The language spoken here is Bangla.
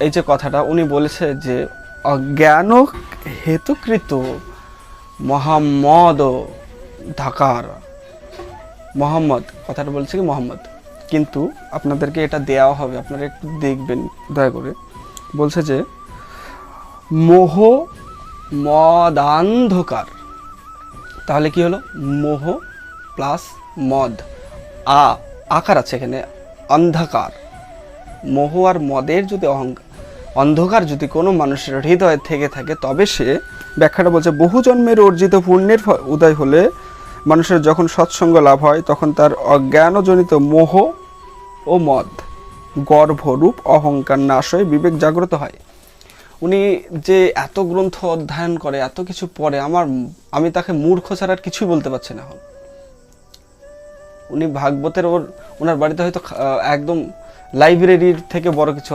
এই যে কথাটা উনি বলেছে যে অজ্ঞান হেতুকৃত মোহাম্মদ ঢাকার, মোহাম্মদ কথাটা বলছে কি মোহাম্মদ, কিন্তু আপনাদেরকে এটা দেওয়া হবে, আপনারা একটু দেখবেন দয়া করে। বলছে যে মোহ মদান্ধকার, তাহলে কি হলো? মোহ প্লাস মদ, আকার আছে এখানে, অন্ধকার। মোহ আর মদের যদি অন্ধকার যদি কোনো মানুষের হৃদয়ে থেকে থাকে, তবে সে, ব্যাখ্যাটা বলছে, বহু জন্মের অর্জিত পুণ্যের উদয় হলে মানুষের যখন সৎসঙ্গ লাভ হয়, তখন তার অজ্ঞানজনিত মোহ ও মদ গর্ভরূপ অহংকার নাশ হয়ে বিবেক জাগ্রত হয়। উনি যে এত গ্রন্থ অধ্যয়ন করে, এত কিছু পড়ে, আমি তাকে মূর্খ ছাড়া আর কিছুই বলতে পারছি না এখন। উনি ভাগবতের ওনার বাড়িতে হয়তো একদম লাইব্রেরির থেকে বড় কিছু